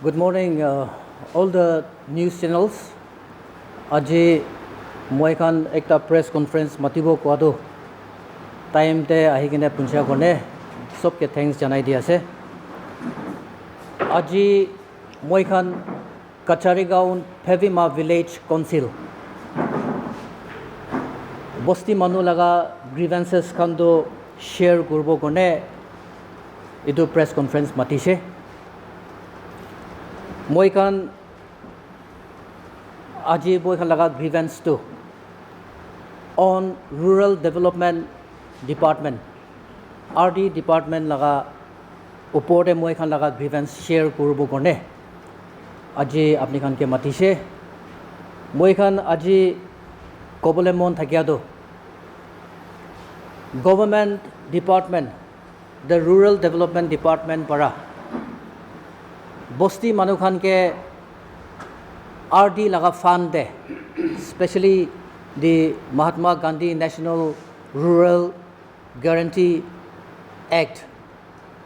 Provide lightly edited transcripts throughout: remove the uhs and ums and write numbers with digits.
Good morning, all the news channels. Aji moi khan ekta press conference matibo koado time te ahi kine puncha kone sob ke thanks janai di ase. Aji moi khan Kacharigaon Phevima Village Council bosti manu laga grievances khan do share kurbo kone idu press conference matise. Moi khan aji moi khan laga grievance to on Rural Development Department RD Department laga upore moi khan laga grievance share kurbo kone aji apni khan ke matise. Moi khan aji kobole mon thakia do Government Department, the Rural Development Department para bosti manu khan ke RD laga fund de, especially the Mahatma Gandhi National Rural Guarantee Act,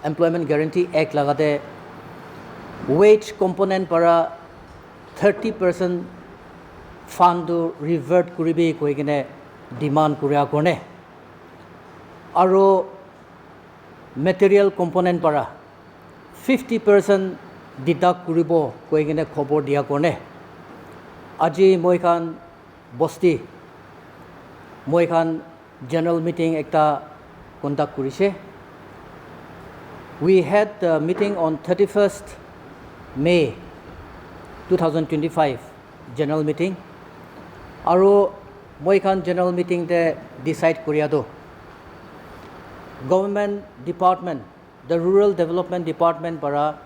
Employment Guarantee Act laga de wage component para 30% fund to revert kuribi koi kine demand kuria kone aro material component para 50% deduct kuribo koi kine khobor dia kone aji moi khan bosti moi khan general meeting ekta conduct kurise. We had the meeting on 31st May 2025 general meeting aro moi khan general meeting de decide kuria do Government Department, the Rural Development Department para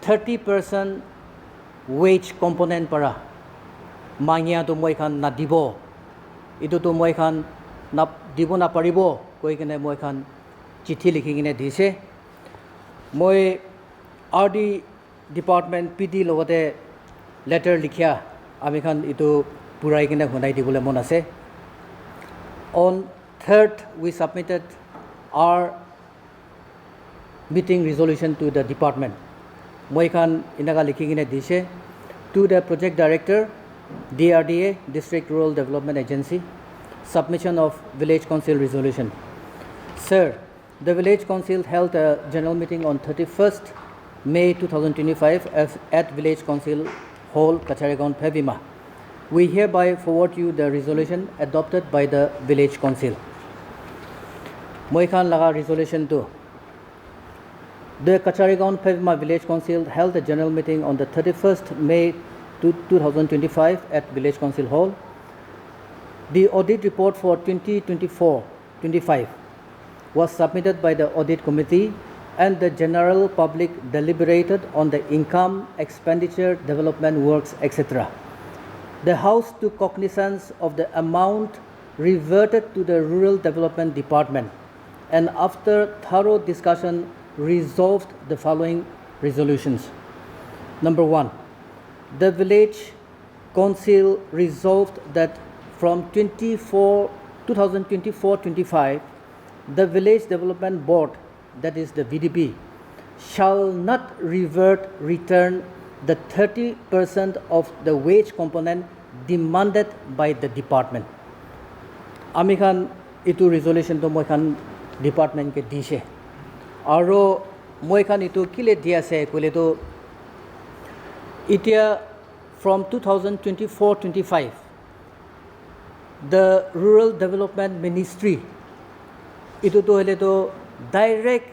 30% wage component para mangya to moi khan na dibo itu to moi khan na dibo na paribo koi kene moi khan chithi likhi kine dise. Moi RD Department PD logote letter likhia ami khan itu purai kine honai dibole mon ase. On 3rd we submitted our meeting resolution to the department. Moi khan inaga likhi kine dise to the project director DRDA District Rural Development Agency submission of village council resolution. Sir, the village council held a general meeting on 31st May 2025 at village council hall Kacharigaon Phevima. We hereby forward you the resolution adopted by the village council. Moi khan laga resolution to the Kacharigaon Phevima Village Council held a general meeting on the 31st May 2025 at Village Council Hall. The audit report for 2024-25 was submitted by the audit committee and the general public deliberated on the income, expenditure, development works, etc. The House took cognizance of the amount reverted to the Rural Development Department and after thorough discussion resolved the following resolutions. Number 1, the village council resolved that from 2024-25, the village development board, that is the VDB, shall not return the 30% of the wage component demanded by the department. Ami khan itu resolution to moi khan department ke dise aro moi khan itu kile dia ase kole to itia from 2024-25 the Rural Development Ministry itu to hele to direct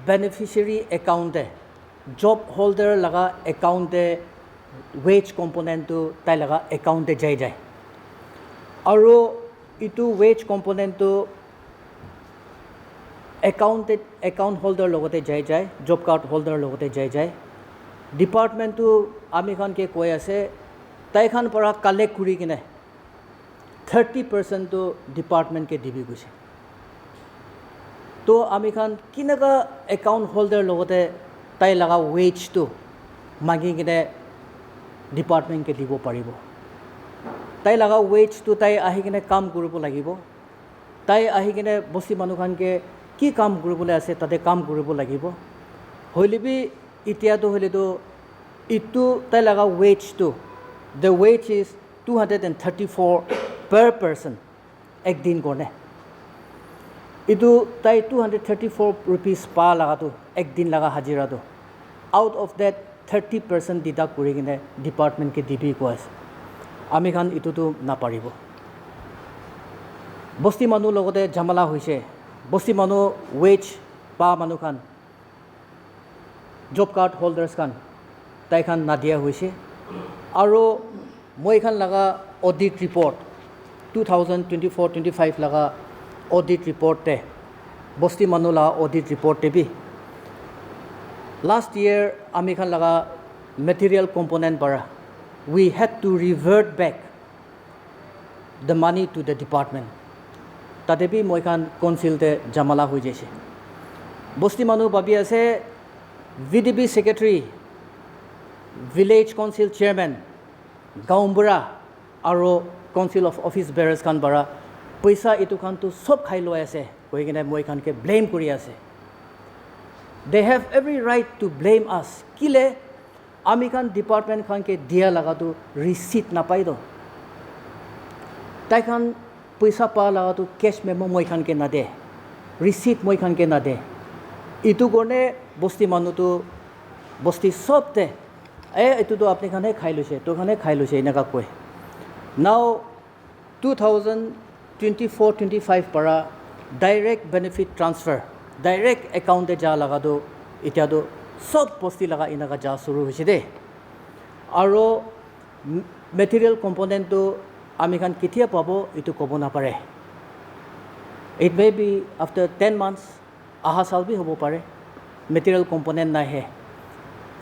beneficiary account de job holder laga account de wage component to tai laga account de jai aro itu wage component to account holder logote jai job card holder logote jai department to ami khan ke koi ase tai khan para collect kuri kine 30% to department ke dibi guse to ami khan kinaga account holder logote tai laga wage to magi kine department ke dibo paribo tai laga wage to tai ahi kine kam kuribo lagibo tai ahi kine bosi manu khan ke ki kam kuribole ase tate kam kuribo lagibo hoile bi ইতিয়াতো হলে তো itu tai laga wage tu, the wage is 234 per person ek din korne. Itu tai 234 rupees pa laga tu ek din laga hajira tu. Out of that 30% deduct kuri kine department ke DB ko ase. Ami khan itu tu na paribo. Bosti manu logote jamala hoise. Bosti manu wage pa manu khan job card holders khan tai khan na dia hoise. Aro moi khan laga audit report 2024-25 laga audit report te bosti manu la audit report te bi last year ami khan laga material component bara we had to revert back the money to the department tate bi moi khan council te jamala hoi jaise bosti manu babi ase VDB secretary village council chairman gaumbura aro council of office bearers khan bara paisa itu khan tu sob khai loi ase koi kena moi khan ke blame kuri ase. They have every right to blame us kile ami khan department khan ke dia laga tu receipt na pai do tai khan paisa pa laga tu cash memo moi khan ke na de receipt moi khan ke na de itu gone bosti manu tu bosti sob te itu to apni khane khai loise to khane khai loise enaka koi. Now 2024-25 para direct benefit transfer direct account te ja laga do itya do sob posti laga inaka ja suru hoise de aro material component to ami khan ketia pabo itu kobo na pare. It may be after 10 months aha sal bi hobo pare material component na he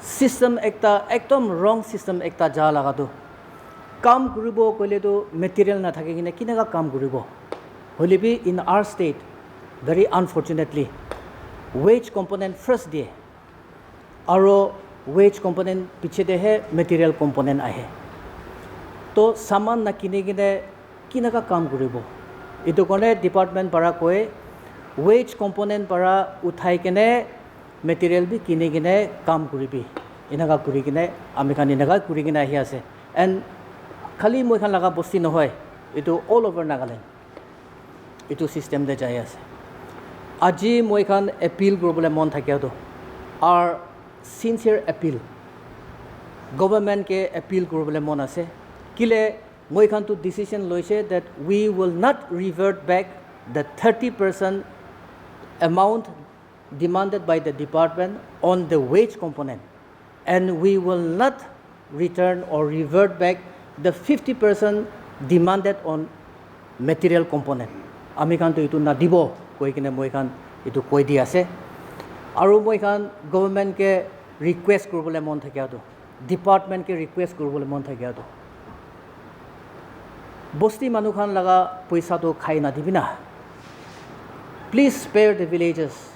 system ekta ekdom wrong system ekta ja laga do काम करिबो कइले तो material ना थाके किने किनेगा काम करिबो होले भी in our state very unfortunately wage component first day aro wage component पीछे दे है material component आहे तो सामान ना किने किने किनेगा काम करिबो इतो कोने डिपार्टमेंट para कोए wage component para उठाई किने material भी किने किने काम करिबी इनागा करि किने आमी खान इनागा करि किने आही आसे and खाली moi khan laga bosti nohoy itu all over Nagaland itu system de jai ase aji moi khan appeal korobole mon thakya to our sincere appeal government ke appeal korobole mon ase kile moi khan to decision loise that we will not revert back the 30% amount demanded by the department on the wage component and we will not return or revert back the 50% demanded on material component. Ami khan to itu na dibo koi kine moi khan itu koi di ase. Aru moi khan government ke request korobole mon thakya to department ke request korobole mon thakya to bosti manu khan laga paisa to khai na dibina. Please spare the villages.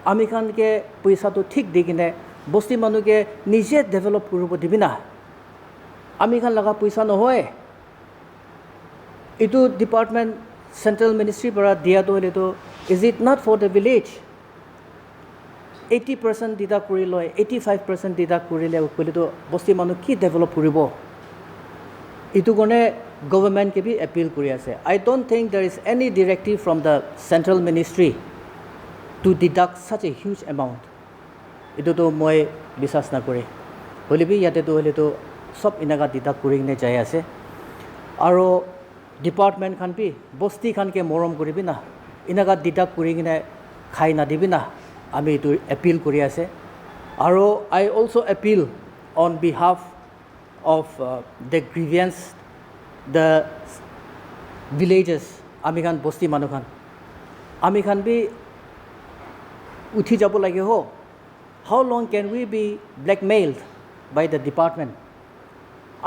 Ami khan ke paisa to thik di kine bosti manu ke nije develop korobo dibina. Ami khan laga paisa no hoy itu department central ministry para dia to hole to is it not for the village 80% deduct kuri loi 85% deduct kuri le kole to bosti manu ki develop koribo itu gone government ke bi appeal kuri ase. I don't think there is any directive from the central ministry to deduct such a huge amount. Itu to moi bisas na kore hole bi yate to hole to सब इनागा deduct kuri ne jai ase aro department khan bi bosti khan ke morom koribi na inaga deduct kuri ne khai na dibi na ami to appeal kuri ase aro I also appeal on behalf of the grievance the villages ami khan bosti manu khan ami khan bi uthi jabo lage ho how long can we be blackmailed by the department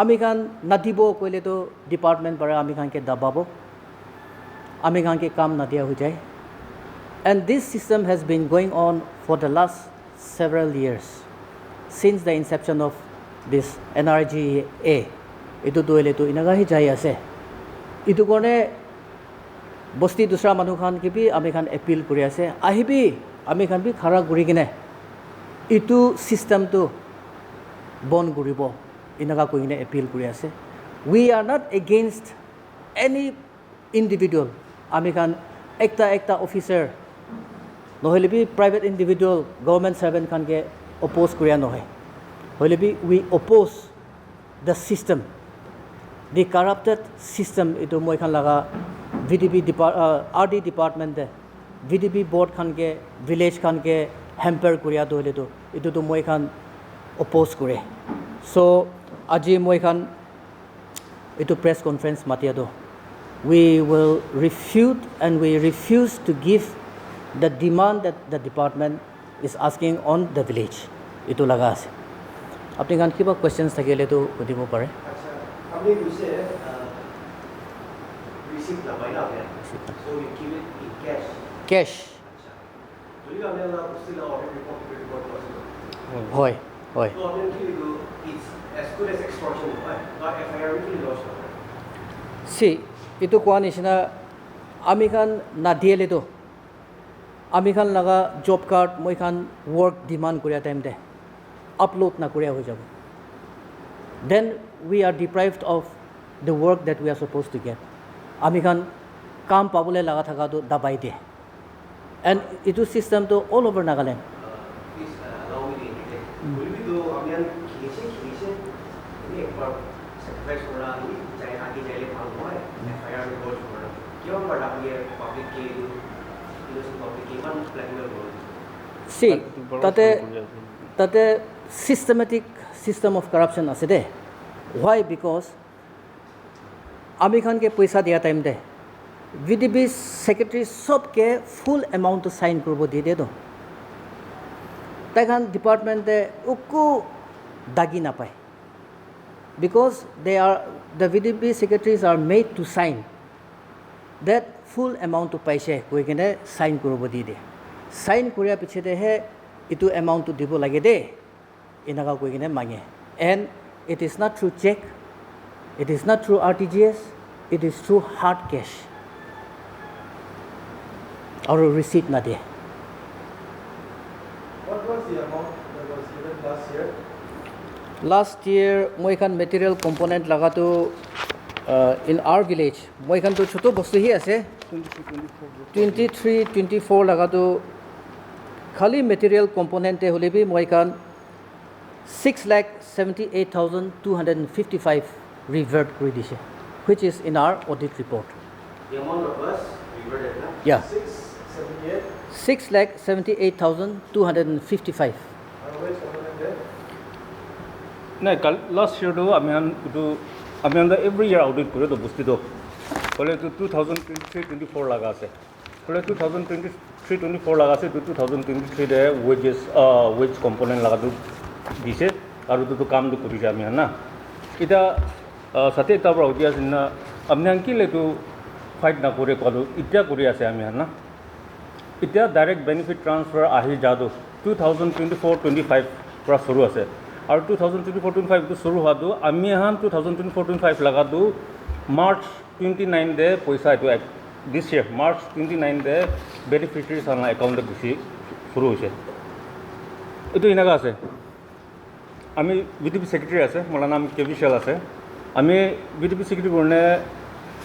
ami khan nadibo koile to department para ami khan ke dababo ami khan ke kam na dia ho jai and this system has been going on for the last several years since the inception of this NRGA itu doile to inaga hi jai ase itu kone bosti dusra manu khan ke bi ami khan appeal kuri ase ahibi ami khan bi khara kuri kine itu system to বন কৰিব এনেকুৱা কৈ কিনে appeal কৰি আছে we are not against any individual আমি খান একটা অফিচাৰ নহ'লে বি প্ৰাইভেট ইণ্ডিভিজুৱেল গভৰ্ণমেণ্ট ছাৰ্ভেণ্ট খানকে অপ'জ কৰিয়া নহয় হ'লে বি we oppose the system the corrupted system এইটো মই খান লগা VDP RD ডিপাৰ্টমেণ্টে VDP board খানকে ভিলেজ খানকে হেম্পাৰ কৰিয়া দহলেতো এইটোতো মই খান অপ'জ কৰে চ' আজি মই খান এইটো প্ৰেছ কনফাৰেঞ্চ মাতিয়া দো we will refute and we refuse to give the demand that the department is asking on the village এইটো লগা আছে আপুনি খান কিবা কুৱেশ্যনছ থাকিলেতো সুধিব পাৰে আপনি কৈছে receipt নাপাই না so you give it in cash cash যদি আমি না বস্তুৰ অৰ্ডাৰ ৰিপৰ্ট আছে হয় হয় তো আপনি কি do it's as good as extortion হয় but FIR really lost see এইটো কোৱা নিচিনা আমি খান নাদিয়েলেতো আমি খান লগা জব কাৰ্ড মই খান ৱৰ্ক ডিমাণ্ড কৰিয়া টাইম দে আপলোড নকৰিয়া হৈ যাব then we are deprived of the work that we are supposed to get আমি খান কাম পাবলৈ লগা থকাটো দাবাই দিয়ে and এইটো চিষ্টেমটো all over Nagaland please allow me to indicate will we do আমি খিলিছে আমি একবার sacrifice কৰা আমি যাই আগে যাইলে ভাল হয় FIR ৰিপৰ্ট কৰা কিয় বাৰ আপনি পাব্লিক কে ইনোসেন্ট পাব্লিক ইমান ব্ল্যাকমেল কৰে see তাতে systematic system of corruption আছে দে why because আমি খানকে পইচা দিয়া টাইম দে VDP secretary সবকে ফুল এমাউন্ট সাইন কৰিব দি দে তো তাইখান ডিপাৰ্টমেণ্টে একো দাগি নাপায় because the VDP secretaries are made to sign that full amount পাইছে কৈ কিনে সাইন কৰিব দি দে সাইন কৰাৰ পিছতেহে এইটো এমাউণ্টটো দিব লাগে দে এনেকুৱা কৈ কিনে মাগে and it is not through check it is not through RTGS it is through hard cash আৰু receipt না দিয়ে what was the amount that was given last year মই খান material component লাগাটো in our village মই খান তো ছোট বস্তু হি আছে 23-24 লাগাটো খালি material component হলে বি মই খান 6,78,255 revert কৰি দিছে which is in our audit report the amount of us reverted na yeah 678 6,78,255 নাই কাল লাষ্ট ইয়াৰটো আমি এভৰি ইয়াৰ অডিট কৰে তো বস্তুটো ক'লে 2023-24 লগা আছে ক'লে 2023-24 লগা আছে 2023 দে ৱেজ কম্পনেণ্ট লগাটো দিছে আৰু তো কামটো কৰিছে আমি না এতিয়া সাথে তাৰ পৰা উঠি আছে না আমি কিলেতো ফাইট নকৰে কোৱাটো এতিয়া কৰি আছে আমি না এতিয়া ডাইৰেক্ট বেনিফিট ট্ৰান্সফাৰ আহি যাওঁতো 2024-25 পৰা চৰু আছে আৰু 2024-25 টো শুৰু হোৱাটো আমি এখন 2024-25 লাগাটো মাৰ্চ 29 দে পইচা এইটো দিছ ইয়াৰ মাৰ্চ 29 দে বেনিফিচিয়াৰিজ একাউণ্টত গুচি শুৰু হৈছে এইটো এনেকুৱা আছে আমি VDP সেক্ৰেটাৰি আছে মোৰ নাম কেবিশাল আছে আমি VDP সেক্ৰেটাৰি কাৰণে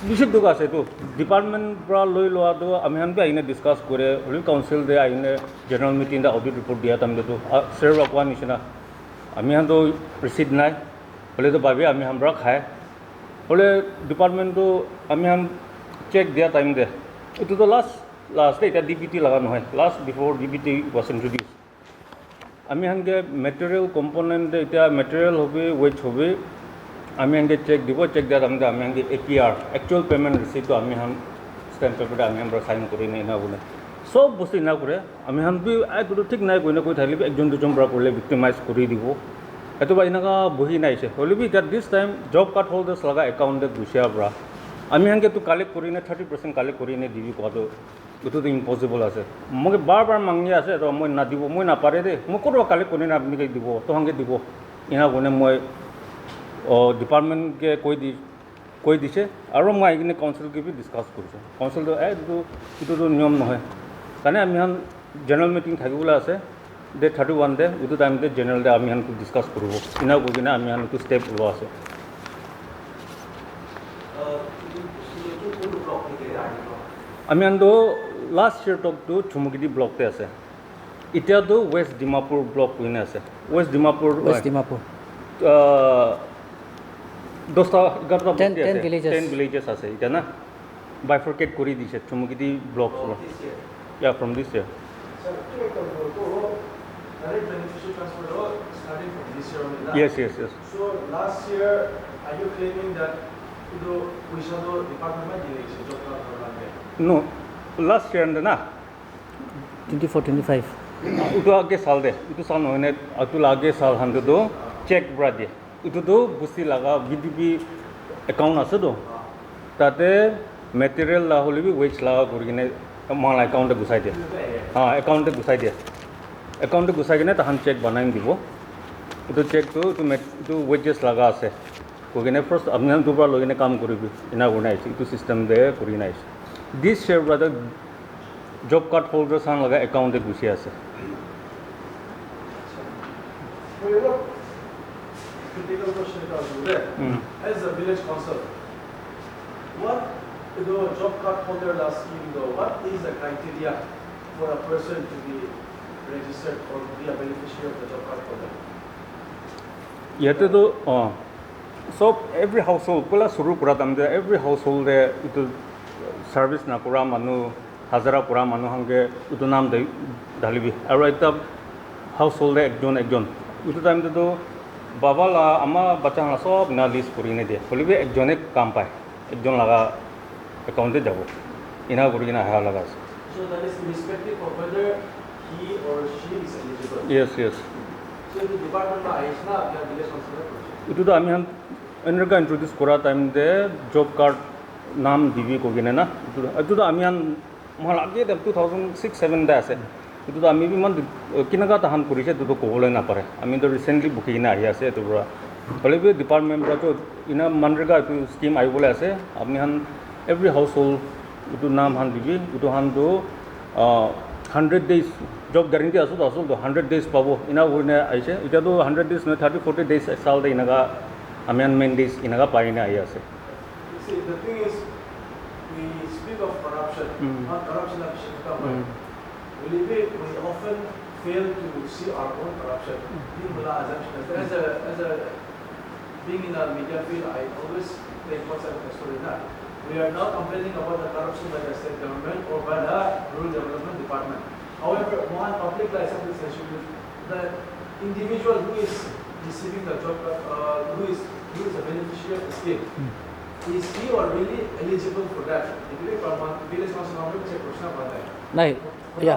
বিশেষ দুখ আছে এইটো ডিপাৰ্টমেণ্ট পৰা লৈ লোৱাটো আমি এখন আহিনে ডিছকাছ কৰে হ'লেও কাউন্সিল দে আহিনে জেনেৰেল মিটিং দে অডিট ৰিপৰ্ট দিয়া টাইমটো শ্বেয়াৰ কোৱা নিচিনা আমি তো রিসিট নাই হলে তো ভাবি আমি আমরা খাই হলে ডিপার্টমেন্টটো আমি চেক দিয়া টাইম দে এইটো তো লাস্ট এটা DBT লাগা নহয় last before DBT was introduce আমি হানকে মেটেরিয়াল কম্পোনেন্ট এটা মেটেরিয়াল হবে ওয়েজ হবে আমি হানকে চেক দিব চেক দিয়া টাইম আমি Han APR actual payment receipt আমি স্ট্যাম্প পেপারে আমি আমরা সাইন করি নাই না বলে সব বস্তু না করে আমি বি এইটো ঠিক নাই কৈ থাকিলে একজন দুজন পৰা কৰিলে ভিক্টিমাইজ কৰি দিব এইটো বা এনেকুৱা বহি নাইছে হ'লে be at this time job card holders লগা একাউণ্টত গুচিয়াৰ পৰা আমি সেনেকৈতো কালেক্ট কৰি 30% কালেক্ট কৰি দিবি কোৱাটো এইটোতো ইম্পচিবল আছে মোক বাৰ মাঙি আছে তো মই নাদিব মই নাপাৰে দেই মই ক'ৰবাত কালেক্ট কৰি আপুনি দিব তো সেনেকৈ দিব এনে কোনে মই ডিপাৰ্টমেণ্টকে কৈ দিছে আৰু মই আহি কিনে কাউন্সিলকে বি ডিছকাছ কৰিছোঁ কাউন্সিলটো এইটোতো নিয়ম নহয় কাৰণে আমি জেনেৰেল মিটিং থাকিবলৈ আছে ডে 31 দে এইটো টাইমতে জেনেৰেল দে আমি হানটো ডিছকাছ কৰিব ইনা কৰি কিনে আমি হানটো ষ্টেপ লোৱা আছে আমি হানটো লাষ্ট ইয়াৰ টকটো চুমুকিদি ব্লকতে আছে এতিয়াতো ৱেষ্ট ডিমাপুৰ ব্লক কুইনে আছে ৱেষ্ট ডিমাপুৰ West Dimapur. 10টা 11টা 10 villages. 10 villages আছে এটা না বাইফৰকেট কৰি দিছে চুমুকিদি ব্লক ইয়া from this year direct beneficial transfer law starting from this year only. yes So last year, are you claiming that we shall do department of election job card? no last year and na 24-25. utu age sal de utu sal no ne atul age sal han do check bra de utu do busi laga bdb account ase do tate material la holi bi wage laga kori ne mal account e gusai de ha account e gusai de account e gusai kine tahan check banai dibo utu check to wages laga ase kogine first apni dubra logine kam koribi ina gonai itu system de kori nai this year brother job card holder san laga account e gusi ase Critical question as a village council, what the job card holder last scheme though, what is the criteria for a person to be registered or be a beneficiary of the job card holder? yete do so every household pula suru kura tamde every household de itu service na kura manu hazara kura manu hange utu naam de dalibi aru eta household ekjon utu time de do baba la ama bacha la sob na list kuri ne de holibe ekjone kam pai ekjon laga account de jabo ina kuri na ha laga So that is irrespective of whether he or she is eligible. yes So the department of Aishna, we are village council. itu do ami han energa introduce kora time de job card naam divi ko gine na itu do ami han mal age 2006-7 da ase itu do ami bi man kinaga tahan korise to kobole na pare ami do recently booking na ahi ase to bra hole bi department bra to ina manrega itu scheme ai bole ase ami han every household itu naam han divi itu han do 100 days job guarantee asu to 100 days pabo ina hoine aise eta do 100 days no 30-40 days sal de inaga ami han main days inaga pai na ai ase See, the thing is, we speak of corruption, not corruption of Shikha. We often fail to see our own corruption. As a being in a media field, I always take concept of the story that we are not complaining about the corruption by the state government or by the rural development department. However, one public license is the individual who is receiving the job, who is a beneficiary of the scheme. Is he or really eligible for that? Village council member से पूछना पड़ता है. नहीं या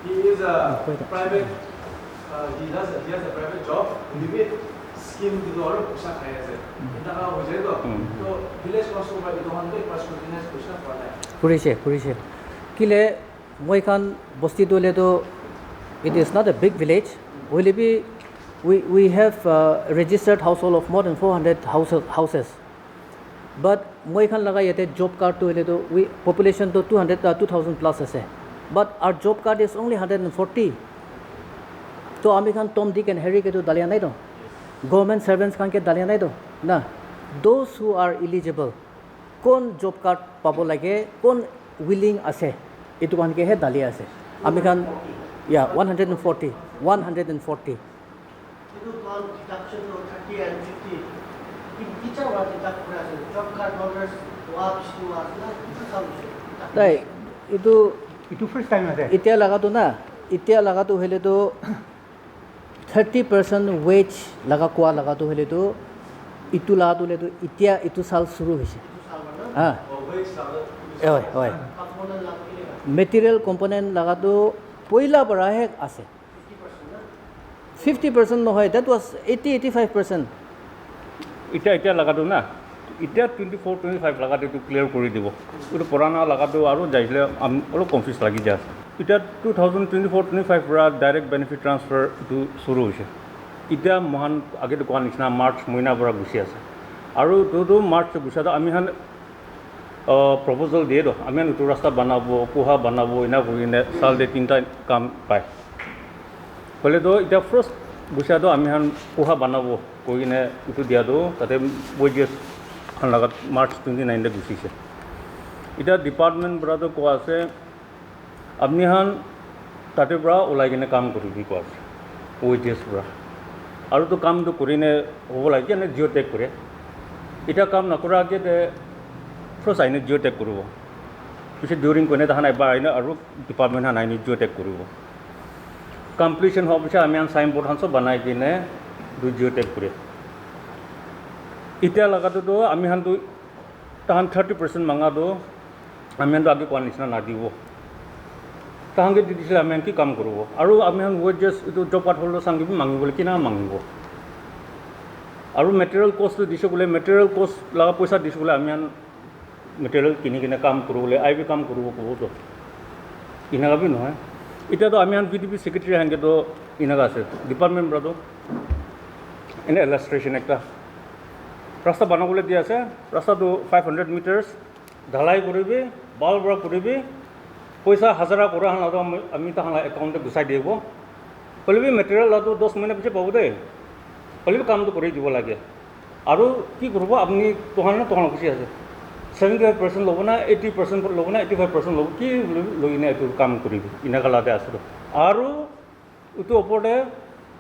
He is a private. He has a private job. Maybe scheme की तो और पूछना खाया से. इतना का हो जाए तो village council member इधर हम तो एक बार पूछना पड़ता है. Purise kile moi kan bosti dole to it is not a big village will be we have registered household of more than 400 houses but moi khan laga yate job card to hele to we population to 2000 plus ase but our job card is only 140 to ami khan Tom Dick and Harry ke to dalia nai to government servants khan ke dalia nai to na those who are eligible kon job card pabo lage kon willing ase itu kan ke he dalia ase ami khan yeah 140 itu kalau deduction of 30 and 50 kita orang tidak berasa job card holders waps to us na itu sama tai itu first time ase itia laga to hele to 30% wage laga kwa laga to hele to itu laga to le to itia itu sal shuru hoise ha oi material component laga to poila bara he ase 50% no hoy that was 80-85% এতিয়া লাগাটো না এতিয়া 24-25 লাগাটো clear কৰি দিব এইটো পুৰাণা লাগাটো আৰু যাইলে অলপ confuse লাগি যায় এতিয়া 2024-25 পৰা ডাইৰেক্ট বেনিফিট ট্ৰান্সফাৰটো শুৰু হৈছে এতিয়া মহান আগেতো কোৱা নিচিনা মাৰ্চ মহিনাৰ পৰা গুচি আছে আৰু তো মাৰ্চ গুচাটো আমি প্ৰপ'জেল দিয়ে তো আমি নতুন ৰাস্তা বনাব পোহা বনাব এনে কৰি কিনে চাল দে তিনিটা কাম পায় ক'লেতো এতিয়া ফাৰ্ষ্ট গুচাটো আমি পোহা বনাব কৈ কিনে এইটো দিয়াটো তাতে বৈদ্যুছ লগত মাৰ্চ 29 গুচিছে এতিয়া ডিপাৰ্টমেণ্ট পৰাতো কোৱা আছে আপুনি তাতে পৰা ওলাই কিনে কাম কৰিবি কোৱা আছে বৈদ্যুছ পৰা আৰু তো কামটো কৰিনে হ'ব লাগে এনে জিঅ' টেগ কৰে এতিয়া কাম নকৰাকৈ ফাৰ্ষ্ট আইনে জিঅ' টেগ কৰিব পিছত ডিউৰিং কোনে তাহান এবাৰ আইনে আৰু ডিপাৰ্টমেণ্ট আইনে জিঅ' টেগ কৰিব কমপ্লিশ্যন হোৱাৰ পিছত আমি চাইন বৰ্ড চব বনাই কিনে জিঅ' টেগ কৰে এতিয়া লগাটোতো আমি তাহান 30% মাঙাটো আমি আগে কোৱাৰ নিচিনা নাদিব তাহাঁকে দি দিছিলে আমি কি কাম কৰিব আৰু আমি ৱেজেছ এইটো জব কাৰ্ড হ'লেও চাংগিব মাঙিবলৈ কিনা মাঙিব আৰু মেটেৰিয়েল কষ্টটো দিছোঁ বোলে মেটেৰিয়েল কষ্ট লগা পইচা দিছোঁ বোলে আমি মেটেৰিয়েল কিনি কিনে কাম কৰিবলৈ আই বি কাম কৰিব ক'বতো এনেকুৱা বি নহয় এতিয়াতো আমি VDP ছেক্ৰেটাৰী সাংগেতো এনেকুৱা আছে ডিপাৰ্টমেণ্ট পৰাতো এনে ইলাষ্ট্ৰেশ্যন একটা ৰাস্তা বনাবলৈ দিয়া আছে ৰাস্তাটো 500 মিটাৰ্ছ ঢালাই কৰিবি বাল বৰা কৰিবি পইচা হাজাৰা কৰা আমি তাহাঁতৰ একাউণ্টে গুচাই দিব হ'লেবি মেটেৰিয়েল আৰু 10 মিনিট পিছত পাব দেই হ'লেবি কামটো কৰি দিব লাগে আৰু কি কৰিব আপুনি তোহাৰ খুচি আছে 75% ল'ব না 80% ল'ব না 85% ল'ব কি লৈ কিনে এইটো কাম কৰিবি এনেকুৱা লাতে আছে আৰু এইটো ওপৰতে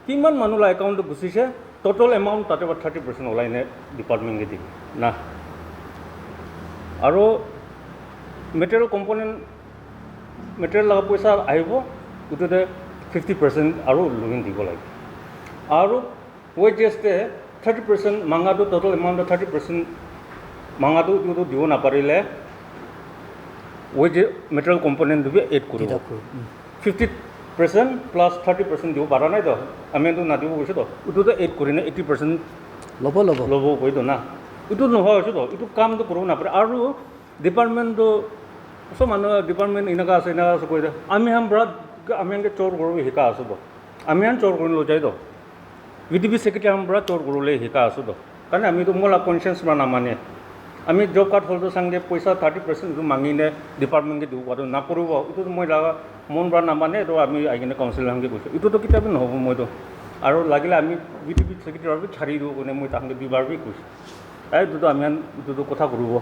কিমান মানুহ একাউণ্টটো গুচিছে টোটেল এমাউণ্ট তাতে 30% ওলাই নে ডিপাৰ্টমেণ্টে দিব না আৰু মেটেৰিয়েল কম্পনেণ্ট মেটেৰিয়েল লগা পইচা আহিব এইটোতে 50% আৰু লোন দিব লাগে আৰু ৱেজেছতে 30% মাঙাটো টোটেল এমাউণ্ট 30% মাঙাটো এইটো দিব নাপাৰিলে ৱেজে মেটেৰিয়েল কম্পনেণ্ট দিব এড কৰিব 50% প্লাছ 30% দিব পাৰা নাই তো আমিতো নাদিব কৈছোঁ তো এইটোতো এড কৰি নে 80% ল'ব কৈতো না এইটো নোহোৱা হৈছোঁ তো এইটো কামটো কৰিব নাপাৰে আৰু ডিপাৰ্টমেণ্টটো চব মানুহ ডিপাৰ্টমেণ্ট এনেকুৱা আছে কৈ দিয়ে আমি আমি চোৰ কৰিব শিকা আছোঁ তো আমি চোৰ কৰি লৈ যায় তো VDP ছেক্ৰেটাৰী পৰা চোৰ কৰিবলৈ শিকা আছোঁ তো কাৰণ আমিতো মোৰ কনচিয়েঞ্চ পৰা নামানে আমি জব কাৰ্ড হ'লটো চাংগে পইচা 30% এইটো মাঙিনে ডিপাৰ্টমেণ্টে দিব পাৰোঁ নকৰিব এইটোতো মই মন পৰা নামানে এইটো আমি আহি কিনে কাউঞ্চিলৰ সঙ্গে কৈছোঁ এইটোতো কেতিয়াবা নহ'ব মইতো আৰু লাগিলে আমি VDP ছেক্ৰেটাৰী ছাড়ি দিওঁ কোনে মই তাহাঁতে দুবাৰ বি কৈছোঁ এইটোতো আমি এইটোতো কথা কৰিব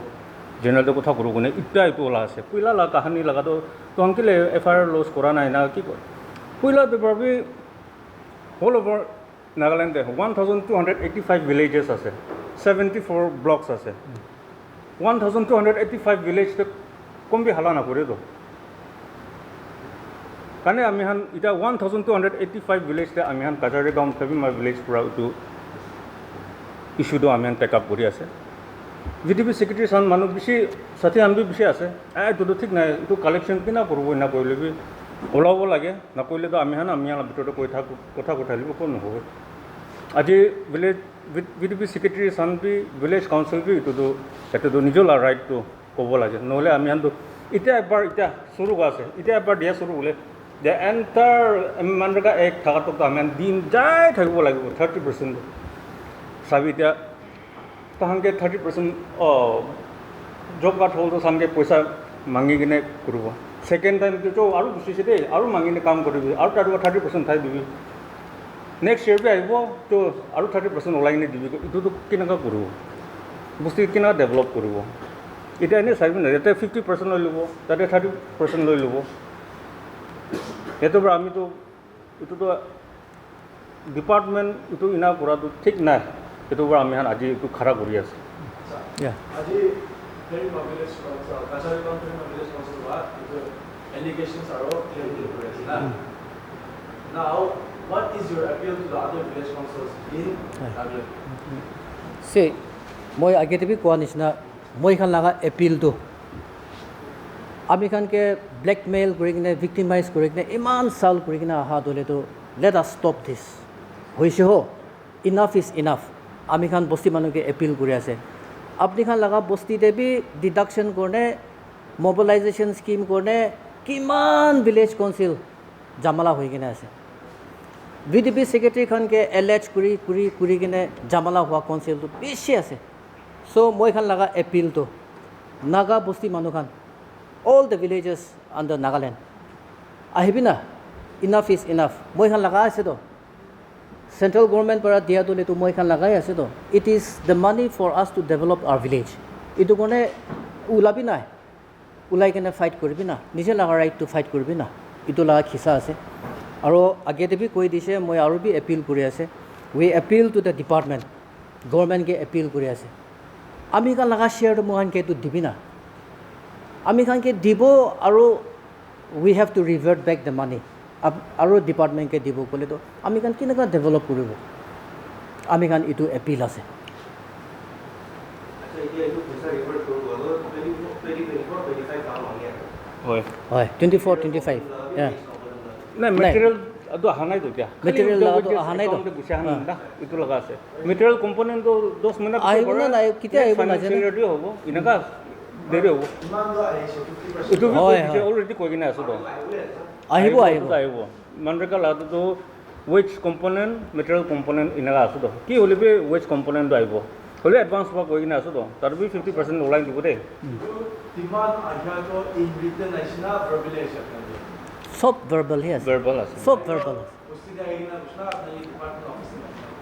জেনেৰেলটো কথা কৰোঁ কোনে এতিয়া এইটো ওলা আছে পইলা কাহানি লগাটো তহঁতিলে FIR লছ কৰা নাই না কি কয় পইলা বি হ'ল অভাৰ নাগালেণ্ডে 1285 ভিলেজেছ আছে 74 ব্লকছ আছে 1285 ভিলেজ কমবি হালা নকৰেতো কাৰণে আমি এতিয়া 1285 ভিলেজতে আমি কাজাৰী গাঁও ফেবিমাৰ ভিলেজ পৰা এইটো ইছ্যুটো আমি টেক আপ কৰি আছে VDP ছেক্ৰেটাৰী চান মানুহ বেছি ষাঠি আনবি বেছি আছে এইটোতো ঠিক নাই এইটো কালেকশ্যন কিনা কৰিব না কৰিলে ওলাব লাগে নকৰিলেতো আমি ভিতৰতে কথা লিব ক'ত নহ'ব আজি VDP ছেক্ৰেটাৰী চান বি ভিলেজ কাউঞ্চিল বি এইটোতো নিজৰ ৰাইটটো ক'ব লাগে নহ'লে আমি এতিয়া চুৰু আছে এতিয়া এবাৰ দিয়া চুৰু বোলে যে এণ্টাৰ মানৰেগা এক থকাটোতো আমি দিন যাই থাকিব লাগিব 30% চাবি এতিয়া তাহাঁতে 30% জব কাৰ্ড হ'লতো চাংগে পইচা মাঙি কিনে কৰিব ছেকেণ্ড টাইমটোতো আৰু গুচিছে দেই আৰু মাঙিনে কাম কৰিবি আৰু তাৰ 30% ঠাই দিবি নেক্সট ইয়েৰ বি আহিব তো আৰু 30% ওলাই কিনে দিবি এইটোতো কেনেকুৱা কৰিব বস্তু কেনেকুৱা ডেভেলপ কৰিব এতিয়া এনেই চাবি নাই ইয়াতে 50% লৈ ল'ব তাতে 30% লৈ ল'ব সেইটো পৰা আমিতো এইটোতো ডিপাৰ্টমেণ্ট এইটো ইনা কৰাটো ঠিক নাই সেইটো পৰা আমি আজি এইটো খাৰা কৰি আছোঁ আজি ভিলেজ কাছাৰী ভিলেজ কাউন্সিল হোৱা এলিগেশ্যনছ আৰু ক্লেইম কৰি আছে না নাও what is your appeal to the other village councils in Nagaland? See, মই আগতে বি কোৱা নিচিনা মই খান লগা এপিলটো আমি খানকে ব্লেকমেইল কৰি কিনে ভিক্টিমাইজ কৰি কিনে ইমান চাল কৰি কিনে অহা দলেতো লেট আছ ষ্টপ দিছ হৈছে ইনাফ ইজ ইনাফ আমি খান বস্তি মানুহকে এপিল কৰি আছে আপুনি খান লগা বস্তিতে বি ডিডাকশ্যন কৰে মবিলাইজেশ্যন স্কিম কৰে কিমান ভিলেজ কাউন্সিল জামালা হৈ কিনে আছে VDP ছেক্ৰেটাৰীখনকে এলেজ কৰি কিনে জামালা হোৱা কাউন্সিলটো বেছি আছে চ' মই খান লগা এপিলটো Naga Bosti Manukan, all the villages under Nagaland. Ahibina, enough is enough. Moikan laga ase to. Central government para dia to letu moikan lagai ase to. It is the money for us to develop our village. Itu kone ulabi na. Ulai kene fight koribi na. Nije laga right to fight koribi na. Itu laga khisa ase. Aro agete bi koi dise moi aru bi appeal kori ase. We appeal to the department. Government ke appeal kori ase. Ami kan laga share mohan ke tu dibina. Ami kan ke dibo aro we have to revert back the money. Aro department ke dibo kole to ami kan kinaka develop koribo. Ami kan itu appeal ase. আচ্ছা এতিয়া এইটো পইচা ৰিভাৰ্ট কৰিব গ'লে 24 25 কাম আহি আছে হয় Hoy, 24, 25. Yeah. নাই মেটেৰিয়েল আদু আহা নাই তো এতিয়া Material লাগাটো আহা নাই তো। গুছি আহা নাই না ইটো লগা আছে মেটেৰিয়েল কম্পোনেন্ট 10 মিনিট আহিব না নাই, কেতিয়া আহিব নাজানো। ৰেডি হ'ব ইনকা দেৰি হ'ব ইমানটো আহিছে 50%। ইটো বি হয়, কৈছে হয়। অলৰেডি কৈ কিনে আছো তো আহিব আহিব। আহিব মানৰেকা লাগাটো ৱেজ কম্পোনেন্ট মেটেৰিয়েল কম্পোনেন্ট ইনকা আছো তো কি হলে বি ৱেজ কম্পোনেন্ট আহিব হলে এডভান্স বা কৈ কিনে আছো তো তাৰ বি 50% ওলাই দিব দে ডিমান্ড আহিয়াটো ইন ৰিটেন আইছিনা ভাৰ্বেলি আইছে আপুনি সব verbal হে আছে। ভাৰ্বাল আছে সব verbal আছে। বস্তিতে আহিনা বুঝনা আপনি ডিপাৰ্টমেন্ট অফিসে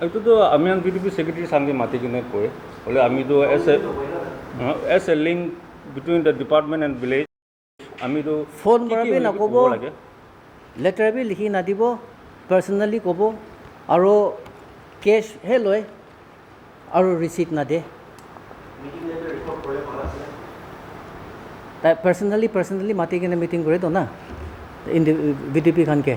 এইটোতো আমি বিডিপি সেক্ৰেটাৰী সামনে মাতি কিনে কয় হলে আমিতো S A link between the department and village আমিতো ফোন কৰাবি নক'ব, লেটাৰ বি লিখি নাদিব, পাৰ্চনেলি ক'ব আৰু কেছ হে লয় আৰু ৰিচিপ্ট নাদে। মিটিং এটা ৰিপৰ্ট কৰিলে ভাল আছিলে তাই পাৰ্চনেলি মাতি কিনে মিটিং কৰে তো না বিডিপি খানকে।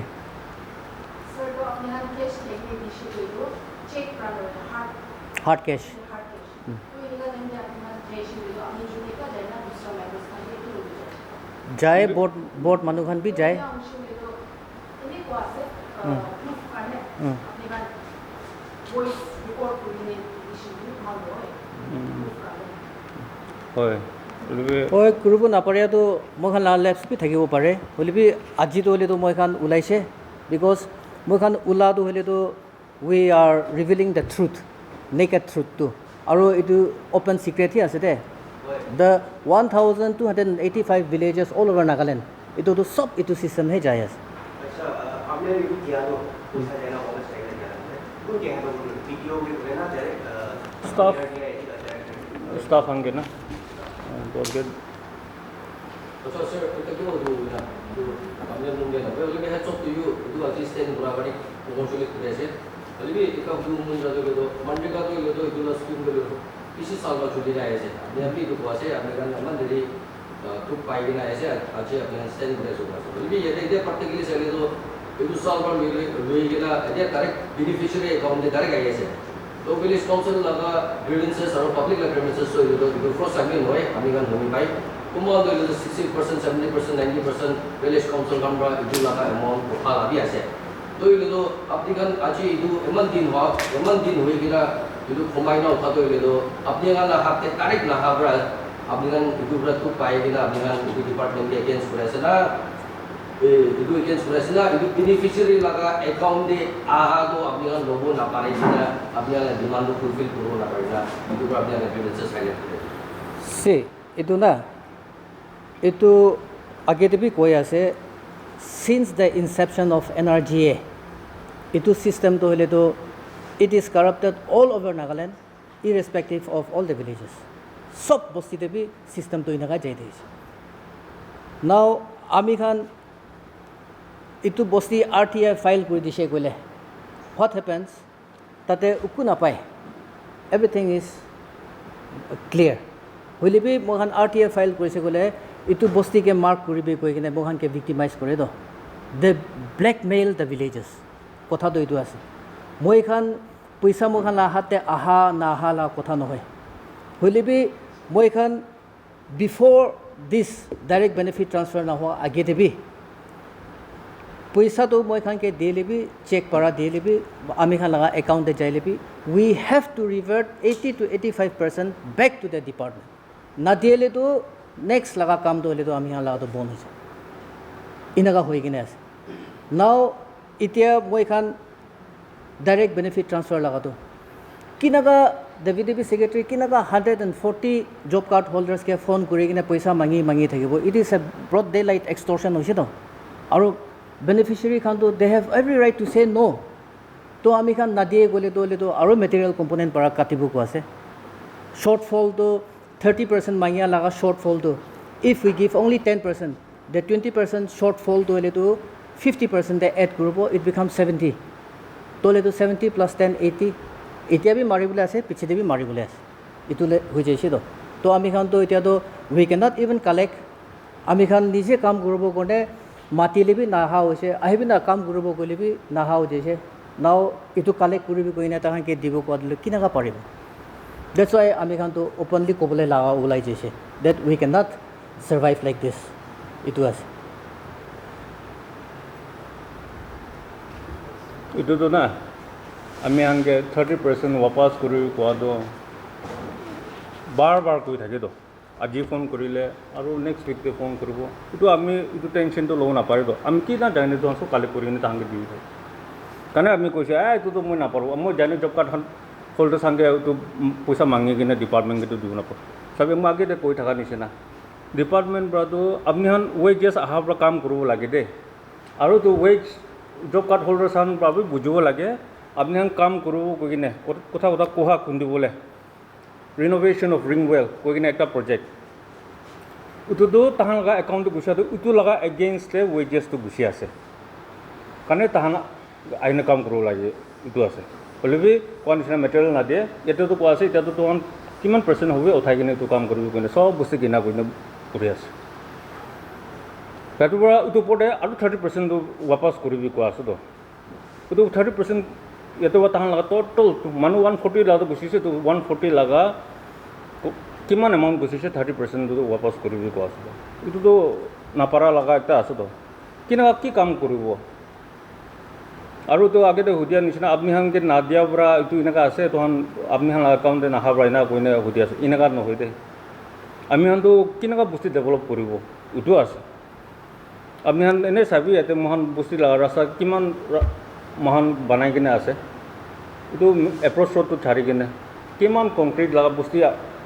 Sir, do apne han cash leke dishi koibo check karo hard hard cash. hard cash. तो इनका नहीं apne han cash koibo apne jo dekha jai na dusra members ka ye to hoje যায় boat মানুহ খান B যায়। अंश में तो इन्हें को आसे proof करने अपने बात voice record करने dishi भी भाग होए proof करने হয় হয় কৰিব নাপাৰেতো মই খান লেপছ বি থাকিব পাৰে হ'লেবি আজিতো হ'লেতো মই খান ওলাইছে বিকজ মই খান ওলাটো হ'লেতো we are revealing the truth naked ট্ৰুথটো আৰু এইটো অ'পেন ছিক্ৰেটহে আছে they the 1285 villages all over Nagaland এইটোতো চব এইটো ছিষ্টেমহে যাই আছে। আচ্ছা আপনি এইটো দিয়াটো পইচা দেনা কলেজ চাইলে দিয়া কোন কেহেতো ভিডিও বি কৰে না ডাইৰেক্ট Staff. স্টাফ আনগে না গলগে So sir, kita kyo do na do amya nung na pero lagi heads up to you do assistant pura bari consulate kare albi ika do mun ra do mandi ka do do scheme do isi saal ba chuli rahe ase apne apni do ase apne kan man deri to pai na ase aje apne stand kare so albi ye de particularly sale do edu saal ba mile roi gela ade direct beneficiary account de direct ai ase तो village council laga grievances or public grievances so you first again hoy ami kan homi pai kuma do 60% 70% 90% village council kan bra idu laga amount khala bi ase to ile do apni kan aji idu eman din hoi gira idu khomai na utha to ile do apni kan la hatte tarik na ha bra apni kan idu bra tu pai gina apni kan idu department ke against kurase na itu against kurasina itu beneficiary laga account de aha do apni kan logo na pare sina apni kan demand to fulfill kuro na parina itu apni kan grievances file kare সে এইটো না এইটো আগেতে বি কৈ আছে since the inception of NRGA এইটো চিষ্টেমটো হ'লেতো it is corrupted all over Nagaland irrespective of all the villages চব বস্তিতে বি চিষ্টেমটো এনেকুৱা যাই থাকিছে নাও আমি খান এইটো বস্তি RTI ফাইল কৰি দিছে ক'লে হোৱাট হেপেন্স তাতে একো নাপায় এভৰিথিং ইজ ক্লিয়াৰ হ'লে বি মই খান RTI ফাইল কৰিছে ক'লে এইটো বস্তিকে মাৰ্ক কৰিবি কৈ কিনে মই খানকে ভিক্টিমাইজ কৰে দ দে ব্লেকমেইল দ্য ভিলেজেছ কথাটো এইটো আছে মই খান পইচা মই খান আহাতে আহা নাহা লা কথা নহয় হ'লে বি মই খান বিফ'ৰ দিছ ডাইৰেক্ট বেনিফিট ট্ৰান্সফাৰ নোহোৱা আগেতে বি পইচাটো মই খানকে দি লিবি চেক পৰা দি লিবি আমি খান লগা একাউণ্টে যাই লিবি we have to revert 80 to 85% back to the department নাদিলেতো নেক্সট লগা কামটো হ'লেতো আমি খান লগাটো বন্ধ হৈছে এনেকুৱা হৈ কিনে আছে নাও এতিয়া মই খান ডাইৰেক্ট বেনিফিট ট্ৰান্সফাৰ লগাটো কেনেকুৱা the VDP secretary kinaka 140 job card holders ke phone kuri kine paisa mangi thakibo. It is a broad daylight extortion hoise to. Aru beneficiary khan to they have every right to say no. To ami khan nadie gole to aru material component para katibu ko ase. Shortfall to 30% mangia laga shortfall to. If we give only 10%, the 20% shortfall to 50% they add group, it becomes 70. To 70 plus 10, 80. এতিয়া भी मारिबले আছে পিছতে भी मारिबले আছে ইতুলে হৈ যাইছে তো আমি খান তো এতিয়া তো we cannot even collect আমি খান নিজে কাম কৰিব কোনে মাতিলে भी নাহা হৈছে আহিবি না কাম কৰিব কইলে भी নাহা হৈ যাইছে নাও ইতু কালেক্ট কৰিবি কইনা তাহাকে দিব কোৱাদলে কিনাকা পাৰিব that's why আমি খান তো openly কবলে লাগা ওলাই যাইছে that we cannot survive like this ইতু আছে ইতু তো না আমি আনকে 30% वापस কৰি কোৱাটো বাৰ কৈ থাকে তো আজি ফোন কৰিলে আৰু নেক্সট উইকতে ফোন কৰিব ইটো আমি ইটো টেনশনটো লও না পাৰি তো আমি কি না জানি তো কালেক্ট কৰি কিনে তাহাকে দিবি কাৰণে আমি কৈছে এইটো তো মই নাপাৰো মই জানি জব কাৰ্ড হোল্ডাৰ সঙ্গে তো পইচা মাঙি কিনে ডিপাৰ্টমেণ্টটো দিব নাপাৰো সবে মই আগতে কৈ থকা নিচিনা ডিপাৰ্টমেণ্ট পৰাটো আপুনি হান ৱেজেছ আহাৰ পৰা কাম কৰিব লাগে দে আৰু তো ৱেজ জব কাৰ্ড হোল্ডাৰ সান পৰা বুজিব লাগে আপনি কাম করব কই কিনে কথা কোহা খুন্দিবলে রিনোভেশন অফ রিংওয়েল কই কিনে একটা প্রজেক্ট উতো তাহান লাগা একাউন্ট গুছাটো উতো লাগা এগেইনস্ট ওয়েজেস তো গুছি আছে কানে তাহান আইন কাম করব লাগে ইটো আছে বলবি কন্ডিশনাল ম্যাটেরিয়াল না দিয়ে এটা তো কোয়া আছে এটা তো তোন কিমান পার্সেন্ট হবে উঠাই কিনে তো কাম করবি কইনে সব বস্তু কিনা কইনে কৰি আছে তারপর উতো পড়ে আর 30% তো वापस করবি কোয়া আছে তো উতো 30% itu tahan laga total manu 140 laga gusi se to 140 laga kiman amount gusi se 30% to wapas koribi ko ase itu to napara laga ekta ase to kina ki kam koribo aru to age to hudia nisna apni han ke nadia bra itu inaka ase to han apni han account e naha bra ina koine hudia ase inaka no hoide ami han to kinaka busti develop koribo itu ase apni han ene sabi ate mohan busti laga rasa kiman মহান বানাই কিনে আছে এইটো approach ৰোডটো ছাড়ি কিনে কিমান concrete লগা বস্তু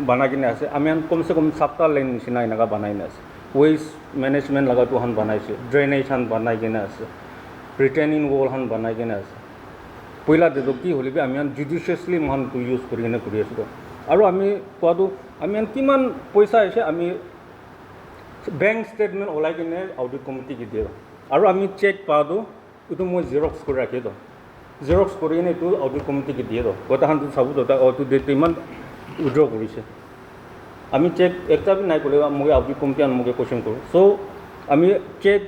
বানাই কিনে আছে আমি কমসে কম 7টা লাইন নিচিনা এনেকা বানাই কিনে আছে ৱেষ্ট মেনেজমেণ্ট লগাটো হান বনাইছে ড্ৰেইনেজ হান বানাই কিনে আছে ৰিটেইনিং ৱাল হান বানাই কিনে আছে পইলা দেটো কি হলিবি আমি জুডিচিয়াছলি মহানটো ইউজ কৰি কিনে কৰি আছো আৰু আমি কোৱাটো আমি কিমান পইচা আছে আমি বেংক ষ্টেটমেণ্ট ওলাই কিনে অডিট কমিটি কি দিয়ে আৰু আমি চেক পাওঁটো itu moi xerox করে রাখি তো xerox করে কিনে তো অডিট কমিটিকে দিয়ে দাও কথাখান তো চাব তো তো ডেট ইমান উইথড্র কৰিছে আমি চেক একটা বি নাই করে মই অডিট কমিটি আমাকে কোশ্চেন করো সো আমি চেক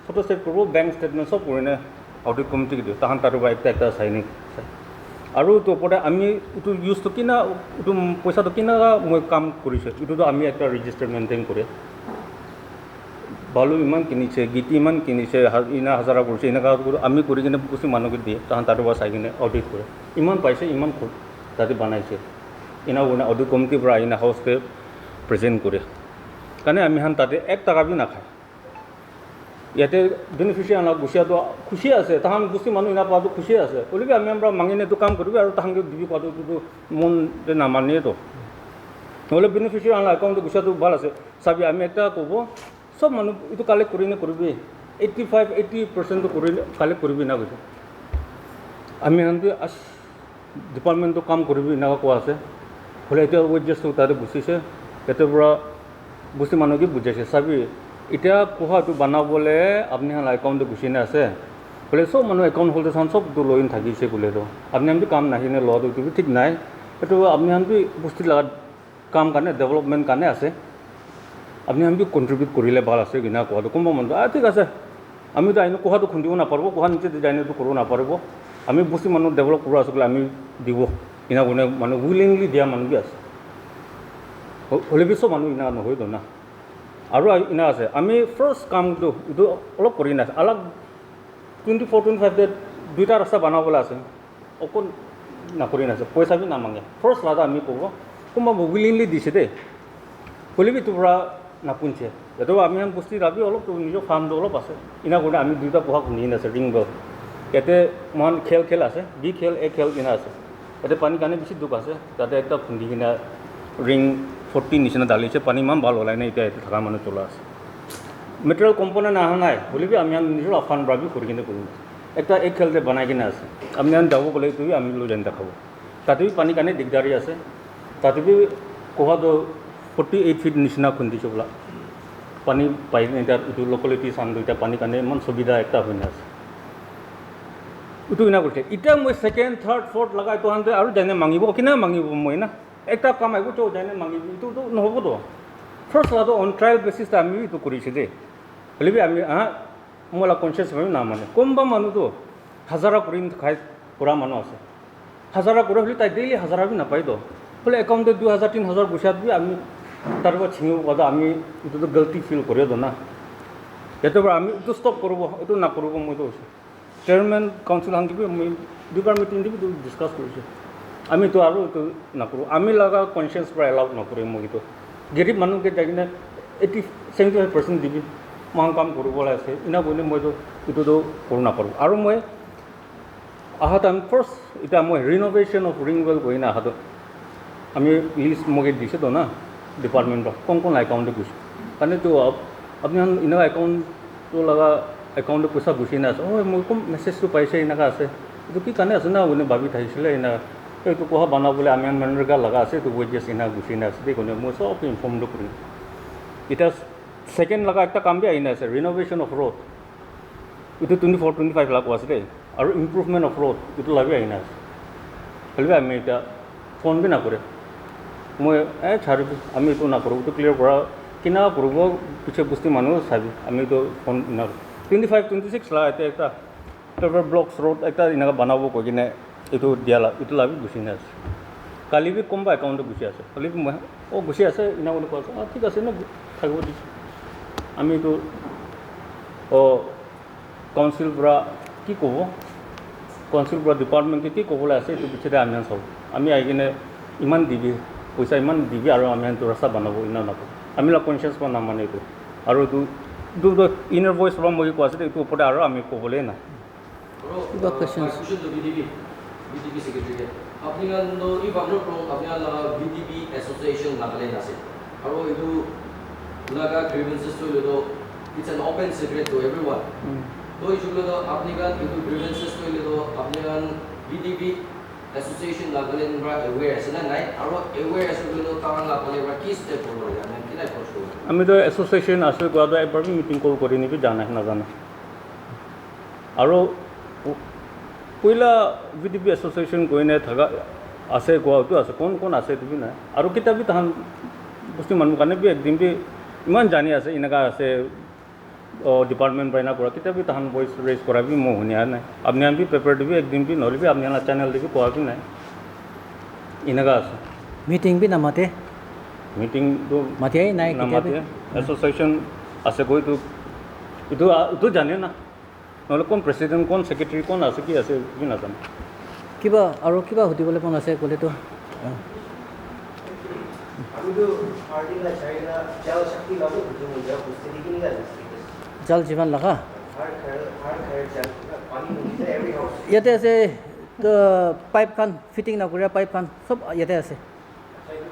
ফটো সেট করব ব্যাংক স্টেটমেন্ট সব করে না অডিট কমিটিকে দিও তাহান তার একটা সাইনিং আৰু তো পরে আমি ইটো ইউজ তো কিনা ইটো পয়সা তো কিনা মই কাম কৰিছে ইটো তো আমি একটা ৰেজিস্টাৰ মেইনটেইন কৰে বালু ইমান কিনিছে গিটি ইমান কিনিছে ইনা হাজাৰা কৰিছে এনেকা আমি কৰি কিনে বস্তু মানুহকে দিয়ে তাহান তাৰ পৰা চাই কিনে অডিট কৰে ইমান পাইছে ইমান তাতে বনাইছে ইনা অডিট কমিটিৰ পৰা ইনা হাউচকে প্ৰেজেণ্ট কৰে কাৰণে আমি হান তাতে 1 টাকা বি নাখায় ইয়াতে বেনিফিচিয়াৰি আনক গুছিয়াটো খুশি আছে তাহান বস্তু মানুহ ইনা পাতো খুশি আছে বলিবি আমি আমরা মাঙিনে তো কাম কৰিবি আৰু তাহানকে দিবি পাতো মন নামানিয়ে তো নহ'লে বেনিফিচিয়াৰি আনক একাউণ্টটো গুছিয়াটো ভাল আছে চাবি আমি এটা ক'ব সব মানুষ এটা কালেক্ট করে করবি 85-80% তো করে কালেক্ট করবি না কিছু আমি আনতে ডিপার্টমেন্ট তো কাম করবি না কোয়া আছে হলে এটা ওয়েজেস তো তাদের গুছিছে এতে পুরা বস্তু মানুষকে বুঝাইছে চাবি এটা কোহাটো বানাবলে আপনি হান একাউন্টে গুছি না আছে বলে সব মানুষ একাউন্ট হোল্ডার সব তো লইন থাকিছে বলে তো আপনি আমি কাম নাহিনে ল তো ঠিক নাই এটা আপনি আমি বস্তু লাগা কাম কাৰণে ডেভেলপমেন্ট কাৰণে আছে আপনি আমি কন্ট্রিবিউট করিলে ভাল আছে কিনা কোহাটো কোনোবা মানুহ ঠিক আছে আমি তো আইনো কোহাটো খুন্দিব নাপারব কোহা নিচে ডিজাইনটো কৰিব নাপাৰব আমি বস্তু মানুহ ডেভেলপ কৰা আছে আমি দিব ইনা কোনে মানুহ উইলিংলি দিয়া মানুহ আছে হলে বি সব মানুহ ইনা নহয় তো না আৰু ইনা আছে আমি ফাৰ্ষ্ট কামটো এইটো অলপ কৰি না আলাগ 24-25 দুইটা ৰাস্তা বনাবলৈ আছে অকণ নকৰি না পইচা বি নামাঙে ফাৰ্ষ্ট ৰাস্তা আমি ক'ব কোনোবা উইলিংলি দিছে দেই হলিবি তোৰ পৰা নাপুঞ্চে এইটো আমি বস্তু ৰাবি অলপ নিজৰ ফাৰ্মটো অলপ আছে ইনা কৰি আমি দুইটা পোহা খুন্দি আছে ৰিং বল ইয়াতে মহান খেল আছে বি খেল এ খেল ইনা আছে ইয়াতে পানী কাৰণে বেছি দুখ আছে তাতে একটা খুন্দি কিনে ৰিং 40 নিচিনা ঢালিছে পানী ইমান ভাল ওলাই নাই এতিয়া ইয়াতে থকা মানুহ চলা আছে মেটেৰিয়েল কম্পোনেণ্ট অহা নাই বুলিবি আমি নিজৰ আফান ভাবি কৰি কিনে কৰিম একটা এক খেলতে বনাই কিনে আছে আমি যাব গ'লে এইটো আমি লৈ যাম দেখাব তাতে পানী কাৰণে দিগদাৰী আছে তাতে কোহাটো 48 ফিট নিচিনা খুন্দিছে বোলা পানী পাই এতিয়া এইটো লোকেলিটি চান দুইটা পানী কাৰণে ইমান সুবিধা একটা হৈ আছে এইটো কিনা কৰিছে এতিয়া মই ছেকেণ্ড থাৰ্ড ফৰ্থ লগাই তোহাঁতে আৰু জানে মাঙিব কিনা মাঙিব মই না একটা কাম আহিব তো জানে মাঙিব এইটোতো নহ'বতো ফাৰ্ষ্ট লাটো অন ট্ৰায়েল বেচিছ আমি এইটো কৰিছোঁ দেই হ'লেবি আমি মোলা কনচিয়াছ ভাবি না মানে কোনোবা মানুহটো হাজাৰা কৰি খাই কৰা মানুহ আছে হাজাৰা কৰে হ'লে তাই ডেইলি হাজাৰা বি নাপায়তো বোলে একাউণ্টে 2000 3000 গুচাত বি আমি তাৰ পৰা ছিঙিব পাৰোঁ আমি এইটোতো গলতি ফিল কৰিও না ইয়াতে পৰা আমি এইটো ষ্টপ কৰিব এইটো নকৰিব মইতো কৈছোঁ চেয়াৰমেন কাউন্সিল হান দিবি মই দুবাৰ মিটিং দিবি ডিছকাছ কৰিছোঁ আমিতো আৰু এইটো নকৰোঁ আমি লগা কনচিয়াছ পৰা এলাউ নকৰিম মই এইটো গৰীব মানুহকে যাই কিনে 75% দিবি মই কাম কৰিবলৈ আছে ইনা বুলি মইতো এইটোতো কৰোঁ নকৰোঁ আৰু মই আহাত আমি ফাৰ্ষ্ট এতিয়া মই ৰিন'ভেশ্যন অফ ৰিং ৱেল গৈ না আহাত আমি লিষ্ট মোক দিছেতো না ডিপাৰ্টমেণ্টত কোন একাউণ্টে গৈছোঁ কাৰণেতো আপুনি ইনা একাউণ্টটো লগা একাউণ্টত পইচা গুচি নাছে মই কম মেছেজটো পাইছে এনেকুৱা আছে এইটো কি কাৰণে আছে না আপুনি ভাবি থাকিছিলে এনে এইটো কোৱা বনাবলৈ আমি মেনৰেগা লগা আছে এইটো ৱেজেছ এনে গুচি নাছে দেই কোনে মই চব ইনফৰ্মটো কৰিম এতিয়া ছেকেণ্ড লগা একটা কাম বি আহি আছে ৰিন'ভেশ্যন অফ ৰোড এইটো 24-25 লাখ আছে দেই আৰু ইম্প্ৰুভমেণ্ট অফ ৰোড এইটো লাগি আহি আছে হ'লেবি আমি এতিয়া ফোন বি নকৰে মই ছাড়িবি আমি এইটো নকৰোঁ এইটো ক্লিয়াৰ কৰা কিনা কৰিব পিছে বস্তি মানুহ চাবি আমি এইটো ফোন নকৰোঁ 25-26 লাখ এতিয়া একটা পেপাৰ ব্লকছ ৰোড একটা এনেকুৱা বনাব কৈ কিনে এইটো দিয়া এইটো লাগি গুচি নাছে কালি বি কোনোবা একাউণ্টত গুচি আছে হ'লে মই গুচি আছে ইনা বুলি কোৱা আছে ঠিক আছে ন থাকিব দিছোঁ আমি এইটো কাউন্সিল পৰা কি ক'ব কাউন্সিল পৰা ডিপাৰ্টমেণ্টে কি ক'বলৈ আছে এইটো পিছতে আমি চাওঁ আমি আহি কিনে ইমান দিবি পইচা ইমান দিবি আৰু আমি এইটো ৰাস্তা বনাব ইমান নকৰোঁ আমি কনচিয়াছ পৰা নামানে এইটো আৰু এইটো ইনাৰ ভইচ পৰা মই কোৱা আছে এইটো ওপৰতে আৰু আমি ক'বলৈ নাই কিবা questions? BDB secretary apningando if I'm not wrong apnala BDB association nagalen ase aro idu laga grievances to ledo it's an open secret to everyone to isulo do apnigan idu grievances to ledo apnigan BDB association nagalen bra aware asina nai aro aware asulo do taran lapale bra ki step forward yani kinai posto আমি তো association আছে গোৱা এবাৰ meeting কল কৰি নিবি জানা নাজানা আৰু পইলা BDB association কইনে থাকা আছে গোৱাটো আছে কোন আছে তুমি না আৰু কিতাবি তাহান বস্তু মানুহ কাৰণে বি একদিন বি ইমান জানি আছে এনেকা আছে ডিপাৰ্টমেণ্ট বাইনা কৰা কিতাবি তাহান ভইচ ৰেজ কৰা বি মই শুনিয়া নাই আপনি আমি পেপাৰ দিবি একদিন বি নহ'লে বি আপনি চেনেল দিবি কোৱা বি নাই এনেকা আছে মিটিং বি নামাতে মিটিংটো মাতিয়াই নাই নামাতে এসোসিয়েশন আছে গৈতো এইটো জানে না নহ'লে কোন প্ৰেচিডেণ্ট কোন ছেক্ৰেটাৰী কোন আছে কি আছে কি নাজানো কিবা আৰু কিবা সুধিবলৈ মন আছে ক'লেতো আমিতো পাৰ্টিলা চাইনা জল শক্তি লাগো বুঝে উপস্থিতি কি নিগা জল জীৱন লগা হৰ ঘৰ জল পানী নিছে এভৰি হাউস ইয়াতে আছে পাইপখন ফিটিং নকৰে পাইপখন চব ইয়াতে আছে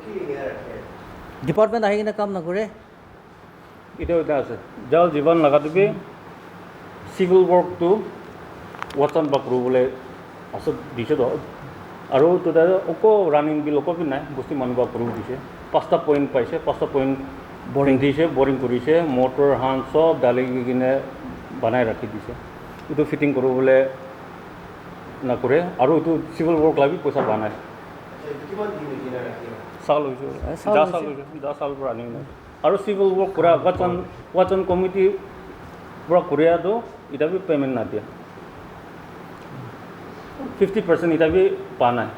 কি নিয়া ৰাখে ডিপাৰ্টমেণ্ট আহি কিনে কাম নকৰে এটা আছে জল জীৱন লগাটো বি চিভিল ৱৰ্কটো ৱাটান বা কৰিবলৈ আছে দিছে আৰু তো অকো ৰানিং বিল অকো নাই বস্তু মানুহ বা কৰিব দিছে 5টা পইণ্ট পাইছে 5টা পইণ্ট বৰিং দিছে বৰিং কৰিছে মটৰ হান চব ডালি কিনে বনাই ৰাখি দিছে এইটো ফিটিং কৰিবলৈ নকৰে আৰু এইটো চিভিল ৱৰ্ক লাগি পইচা বনায় কিমান দিন নিয়া ৰাখে চাউল হৈছে যা চাউল পৰা আনি নাই আৰু চিভিল ৱৰ্ক কৰা ৱাচন কমিটি পৰা কৰিয়াটো এটা বি পেমেণ্ট নাদিয়া 50% এটা বি পা নাই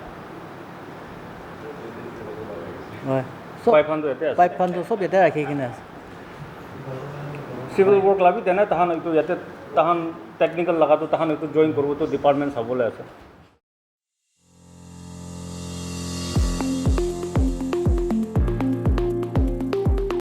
হয় 500 ইয়াতে আছে পাইপখনটো চব ইয়াতে ৰাখি কিনে আছে চিভিল ৱৰ্ক লাগি তেনে তাহান এইটো ইয়াতে তাহান টেকনিকেল লগাটো তাহান এইটো জইন কৰিবতো ডিপাৰ্টমেণ্ট চাবলৈ আছে